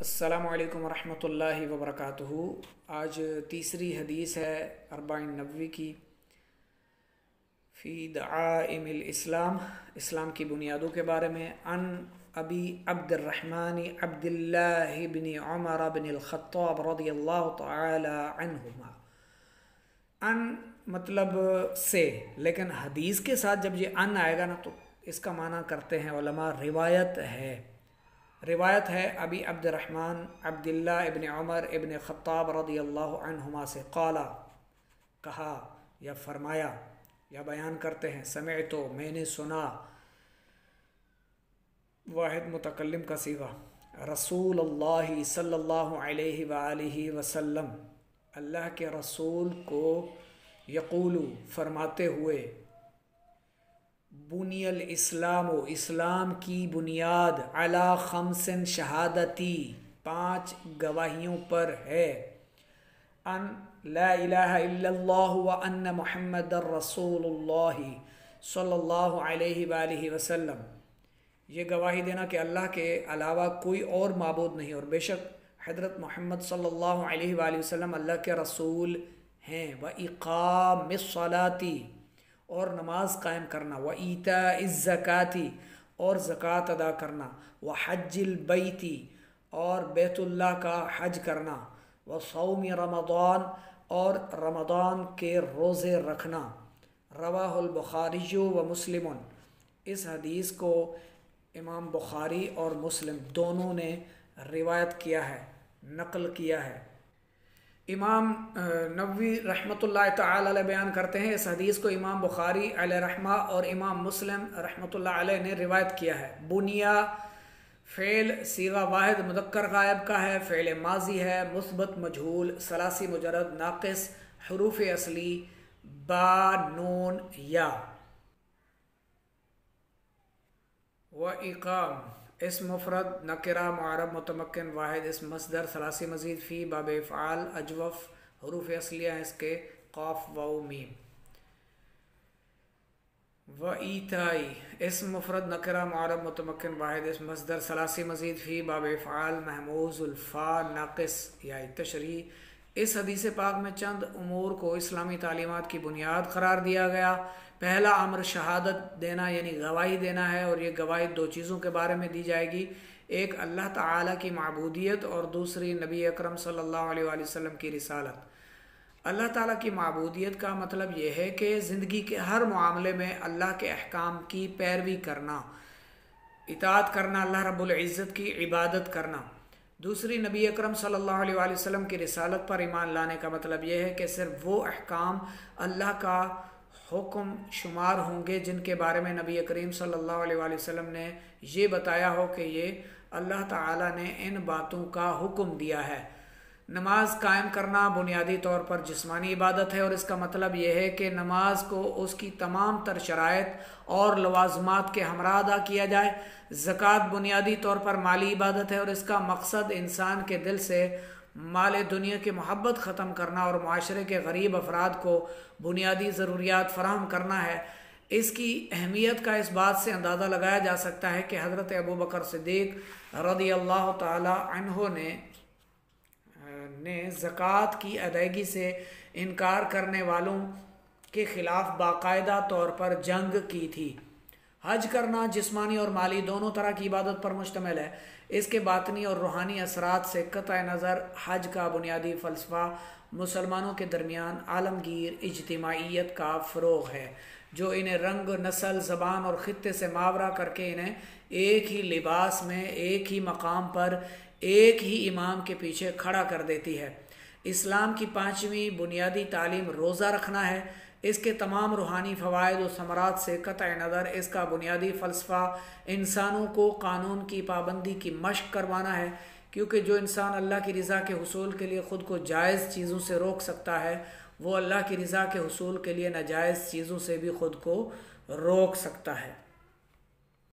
अस्सलामु अलैकुम वरहमतुल्लाहि वबरकातुहू। आज तीसरी हदीस है अरबाइन नबवी की फ़ी दआइमिल इस्लाम, इस्लाम की बुनियादों के बारे में। अन अबी अब्दुर्रहमान अब्दुल्लाह इब्न उमर इब्न अल-ख़त्ताब रज़ियल्लाहु तआला अन्हुमा। अन मतलब से, लेकिन हदीस के साथ जब ये अन आएगा ना तो इसका माना करते हैं उलमा रिवायत है अबी अब्दुर्रहमान अब्दुल्ला इब्न उमर इब्न ख़त्ताब रज़ियल्लाहु अन्हुमा से क़ाला, कहा या फरमाया या बयान करते हैं, समिअतु मैंने सुना, वाहिद मुतकल्लिम का सीगा, रसूलुल्लाह सल्लल्लाहु अलैहि वआलिहि वसल्लम, अल्लाह के रसूल को यक़ूलु फरमाते हुए, बुनियल इस्लामो इस्लाम की बुनियाद अला खमसिन शहादती 5 गवाहियों पर है। अन ला इलाहा इल्लल्लाह व अन्न मुहम्मदर रसूलुल्लाह सल्लल्लाहु अलैहि वआलिहि वसल्लम, ये गवाही देना कि अल्लाह के अलावा कोई और माबूद नहीं और बेशक हज़रत मोहम्मद सल्लल्लाहु अलैहि वसल्लम अल्लाह के रसूल हैं। व इक़ामिस सलाती, और नमाज कायम करना, व ईताइज़ ज़काती, और ज़कात अदा करना, व हज्जिल बैती, और बैतुल्लाह का हज करना, व सौमी रमज़ान, और रमज़ान के रोज़े रखना। रवाहुल बुखारी व मुस्लिमुन, इस हदीस को इमाम बुखारी और मुस्लिम दोनों ने रिवायत किया है, नक़ल किया है। इमाम नबवी रहमतुल्लाह तआला अलैह बयान करते हैं, इस हदीस को इमाम बुखारी अलैह रहमा और इमाम मुस्लिम रहमतुल्लाह अलैह ने रिवायत किया है। बुनिया फ़ेल सीगा वाहिद मुज़क्कर गायब का है, फ़ेल माजी है, मुस्बत मजहूल, सलासी मुजर्रद, नाक़िस, हुरूफ असली बा नून या। व इक़ाम इस्म मुफ़रद नकिरा मुअर्रब मुतमक्किन वाहिद इस्म मस्दर सलासी मज़ीद फ़ी बाब इफ़आल अजवफ़, हुरूफ असलिया इसके क़ाफ वाव मीम। व ईताई इस्म मुफ़रद नकिरा मुअर्रब मुतमक्किन वाहिद इस्म मस्दर सलासी मज़ीद फ़ी बाब इफ़आल महमूज़ुल फ़ा नाक़िस या तशरीह। इस हदीस पाक में चंद उमूर को इस्लामी तालीमात की बुनियाद करार दिया गया। पहला अम्र शहादत देना यानी गवाही देना है, और ये गवाही 2 चीज़ों के बारे में दी जाएगी, एक अल्लाह ताला की माबूदियत और दूसरी नबी अकरम सल्लल्लाहु अलैहि वसल्लम की रिसालत। अल्लाह ताला की माबूदियत का मतलब यह है कि ज़िंदगी के हर मामले में अल्लाह के अहकाम की पैरवी करना, इताअत करना, अल्लाह रब्बुल इज़्ज़त की इबादत करना। दूसरी नबी अकरम सल्लल्लाहु अलैहि वसल्लम की रिसालत पर ईमान लाने का मतलब यह है कि सिर्फ वो अहकाम अल्लाह का हुक्म शुमार होंगे जिनके बारे में नबी करीम सल्लल्लाहु अलैहि वसल्लम ने ये बताया हो कि ये अल्लाह ताला ने इन बातों का हुक्म दिया है। नमाज कायम करना बुनियादी तौर पर जिस्मानी इबादत है, और इसका मतलब यह है कि नमाज को उसकी तमाम तर शराइत और लवाज़मात के हमरा अदा किया जाए। ज़कात बुनियादी तौर पर माली इबादत है, और इसका मकसद इंसान के दिल से माल दुनिया की मोहब्बत ख़त्म करना और माशरे के गरीब अफराद को बुनियादी ज़रूरियात फ़राहम करना है। इसकी अहमियत का इस बात से अंदाज़ा लगाया जा सकता है कि हज़रत अबू बकर सिद्दीक़ रज़ियल्लाहु ताला अन्हु ने ज़कात की अदायगी से इनकार करने वालों के ख़िलाफ़ बाकायदा तौर पर जंग की थी। हज करना जिस्मानी और माली दोनों तरह की इबादत पर मुश्तमिल है। इसके बातनी और रूहानी असरात से क़तअ नज़र हज का बुनियादी फ़लसफ़ा मुसलमानों के दरमियान आलमगीर इज्तिमाइयत का फ़रोग़ है, जो इन्हें रंग, नस्ल, ज़बान और ख़ित्ते से मावरा करके इन्हें एक ही लिबास में, एक ही मकाम पर, एक ही इमाम के पीछे खड़ा कर देती है। इस्लाम की 5वीं बुनियादी तालीम रोज़ा रखना है। इसके तमाम रूहानी फ़वाइद और समरात से क़तअ नज़र इसका बुनियादी फ़लसफ़ा इंसानों को कानून की पाबंदी की मश्क करवाना है, क्योंकि जो इंसान अल्लाह की रज़ा के हुसूल के लिए ख़ुद को जायज़ चीज़ों से रोक सकता है, वो अल्लाह की रज़ा के हुसूल के लिए नाजायज़ चीज़ों से भी ख़ुद को रोक सकता है।